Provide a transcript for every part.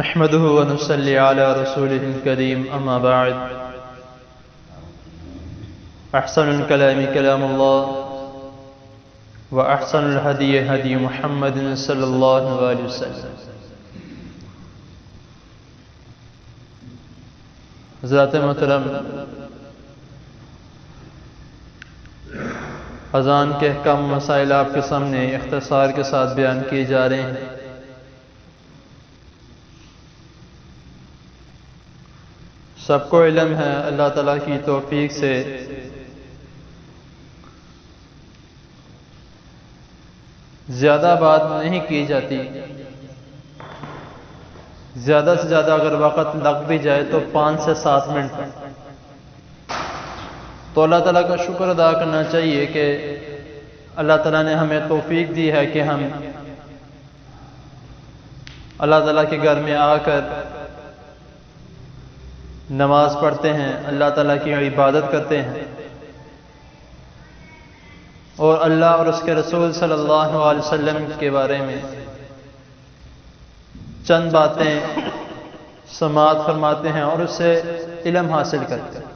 نحمده ونصلي على رسوله الكريم أما بعد أحسن الكلام كلام الله وأحسن الهدي هدي محمد صلى الله عليه وسلم. حضرات محترم، اذان کے احکام مسائل آپ کے سامنے اختصار کے ساتھ بیان کیے جا رہے ہیں. سب کو علم ہے اللہ تعالیٰ کی توفیق سے زیادہ بات نہیں کی جاتی. زیادہ سے زیادہ اگر وقت لگ بھی جائے تو 5 سے 7 منٹ. تو اللہ تعالیٰ کا شکر ادا کرنا چاہیے کہ اللہ تعالیٰ نے ہمیں توفیق دی ہے کہ ہم اللہ تعالیٰ کے گھر میں آ کر نماز پڑھتے ہیں، اللہ تعالیٰ کی عبادت کرتے ہیں، اور اللہ اور اس کے رسول صلی اللہ علیہ وسلم کے بارے میں چند باتیں سماعت فرماتے ہیں اور اس سے علم حاصل کرتے ہیں،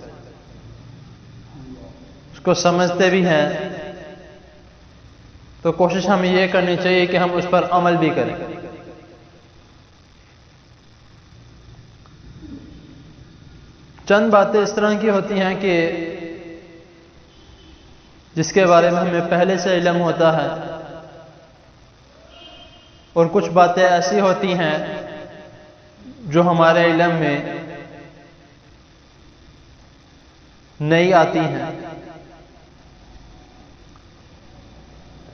اس کو سمجھتے بھی ہیں. تو کوشش ہمیں یہ کرنی چاہیے کہ ہم اس پر عمل بھی کریں. چند باتیں اس طرح کی ہوتی ہیں کہ جس کے بارے میں ہمیں پہلے سے علم ہوتا ہے، اور کچھ باتیں ایسی ہوتی ہیں جو ہمارے علم میں نہیں آتی ہیں.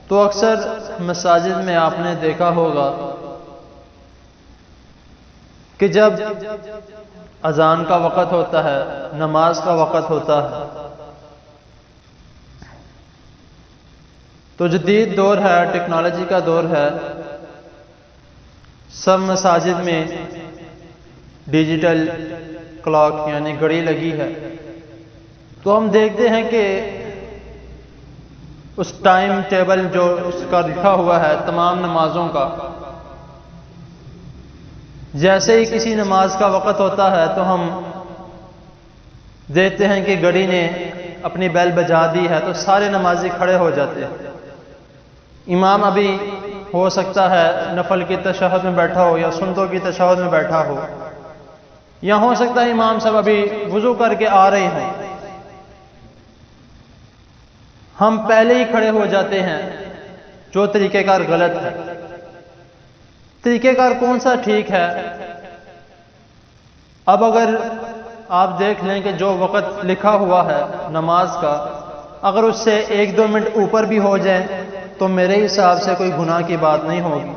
تو اکثر مساجد میں آپ نے دیکھا ہوگا کہ جب اذان کا وقت ہوتا ہے، نماز کا وقت ہوتا ہے، تو جدید دور ہے، ٹیکنالوجی کا دور ہے، سب مساجد میں ڈیجیٹل کلاک یعنی گھڑی لگی ہے. تو ہم دیکھتے ہیں کہ اس ٹائم ٹیبل جو اس کا لکھا ہوا ہے تمام نمازوں کا، جیسے ہی کسی نماز کا وقت ہوتا ہے تو ہم دیکھتے ہیں کہ گھڑی نے اپنی بیل بجا دی ہے تو سارے نمازی کھڑے ہو جاتے ہیں. امام ابھی ہو سکتا ہے نفل کی تشہد میں بیٹھا ہو یا سنتوں کی تشہد میں بیٹھا ہو، یا ہو سکتا ہے امام صاحب ابھی وضو کر کے آ رہے ہیں. ہم پہلے ہی کھڑے ہو جاتے ہیں، جو طریقہ کار غلط ہے. طریقہ کار کون سا ٹھیک ہے؟ اب اگر آپ دیکھ لیں کہ جو وقت لکھا ہوا ہے نماز کا، اگر اس سے 1-2 منٹ اوپر بھی ہو جائیں تو میرے حساب سے کوئی گناہ کی بات نہیں ہوگی.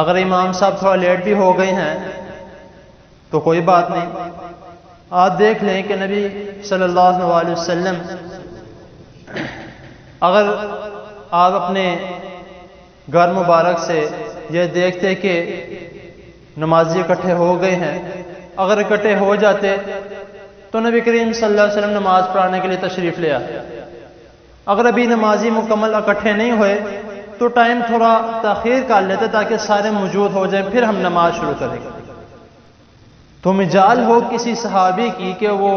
اگر امام صاحب تھوڑا لیٹ بھی ہو گئے ہیں تو کوئی بات نہیں. آپ دیکھ لیں کہ نبی صلی اللہ علیہ وسلم، اگر آپ اپنے گھر مبارک سے یہ دیکھتے کہ نمازی اکٹھے ہو گئے ہیں، اگر اکٹھے ہو جاتے تو نبی کریم صلی اللہ علیہ وسلم نماز پڑھانے کے لیے تشریف لے آتے. اگر ابھی نمازی مکمل اکٹھے نہیں ہوئے تو ٹائم تھوڑا تاخیر کر لیتے تاکہ سارے موجود ہو جائیں، پھر ہم نماز شروع کریں گے. تو مجال ہو کسی صحابی کی کہ وہ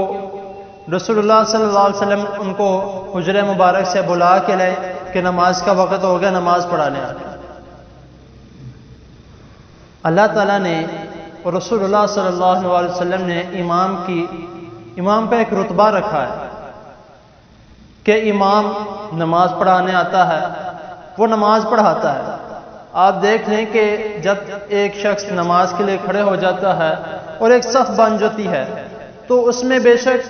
رسول اللہ صلی اللہ علیہ وسلم ان کو حجرہ مبارک سے بلا کے لائے کہ نماز کا وقت ہو گیا، نماز پڑھانے آئے. اللہ تعالیٰ نے اور رسول اللہ صلی اللہ علیہ وسلم نے امام پہ ایک رتبہ رکھا ہے کہ امام نماز پڑھانے آتا ہے، وہ نماز پڑھاتا ہے. آپ دیکھ لیں کہ جب ایک شخص نماز کے لیے کھڑے ہو جاتا ہے اور ایک صف بن جاتی ہے تو اس میں بے شک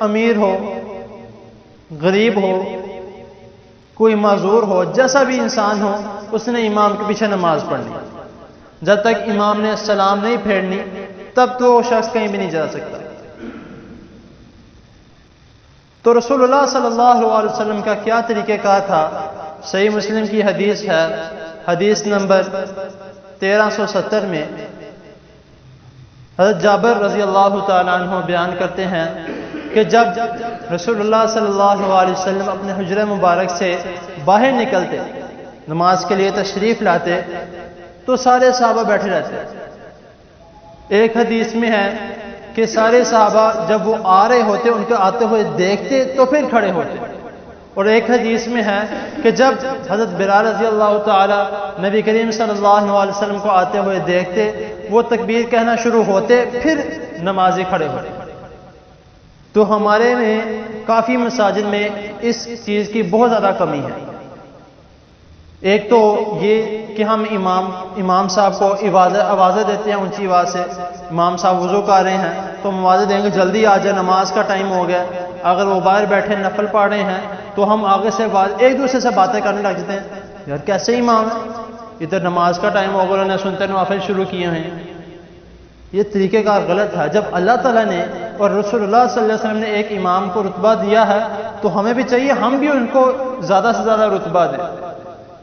امیر ہو، غریب ہو، کوئی معذور ہو، جیسا بھی انسان ہو، اس نے امام کے پیچھے نماز پڑھنی. جب تک امام نے سلام نہیں پھیرنی تب تو وہ شخص کہیں بھی نہیں جا سکتا. تو رسول اللہ صلی اللہ علیہ وسلم کا کیا طریقہ کار تھا؟ صحیح مسلم کی حدیث ہے، حدیث نمبر 1370 میں حضرت جابر رضی اللہ تعالیٰ عنہ بیان کرتے ہیں کہ جب رسول اللہ صلی اللہ علیہ وسلم اپنے حجرہ مبارک سے باہر نکلتے، نماز کے لیے تشریف لاتے، تو تو سارے صحابہ بیٹھے رہتے. ایک حدیث میں ہے کہ سارے صحابہ جب وہ آ رہے ہوتے ان کے آتے ہوئے دیکھتے تو پھر کھڑے ہوتے. اور ایک حدیث میں ہے کہ جب حضرت بلال رضی اللہ تعالی نبی کریم صلی اللہ علیہ وسلم کو آتے ہوئے دیکھتے وہ تکبیر کہنا شروع ہوتے پھر نمازی کھڑے ہوتے. تو ہمارے میں کافی مساجد میں اس چیز کی بہت زیادہ کمی ہے. ایک تو یہ کہ ہم امام صاحب کو آوازیں دیتے ہیں اونچی آواز سے. امام صاحب وضو کر رہے ہیں تو ہم آوازیں دیں گے جلدی آ جائے نماز کا ٹائم ہو گیا. اگر وہ باہر بیٹھے نفل پڑھ رہے ہیں تو ہم آگے سے ایک دوسرے سے باتیں کرنے لگ جاتے ہیں, یار کیسے امام ہے, ادھر نماز کا ٹائم ہو گیا انہوں نے سنتے نوافل شروع کیے ہیں. یہ طریقہ کار غلط ہے. جب اللہ تعالیٰ نے اور رسول اللہ صلی اللہ علیہ وسلم نے ایک امام کو رتبہ دیا ہے تو ہمیں بھی چاہیے ہم بھی ان کو زیادہ سے زیادہ رتبہ دیں.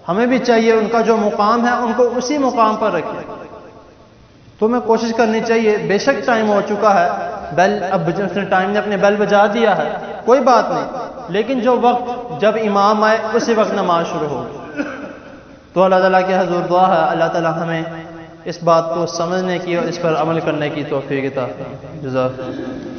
ہمیں بھی چاہیے ان کا جو مقام ہے ان کو اسی مقام پر رکھیں. تو ہمیں کوشش کرنی چاہیے. بے شک ٹائم ہو چکا ہے, بیل اب ٹائم نے اپنے بیل بجا دیا ہے, کوئی بات نہیں, لیکن جو وقت جب امام آئے اسی وقت نماز شروع ہو. تو اللہ تعالیٰ کے حضور دعا ہے اللہ تعالیٰ ہمیں اس بات کو سمجھنے کی اور اس پر عمل کرنے کی توفیق عطا فرمائے. جزاک اللہ.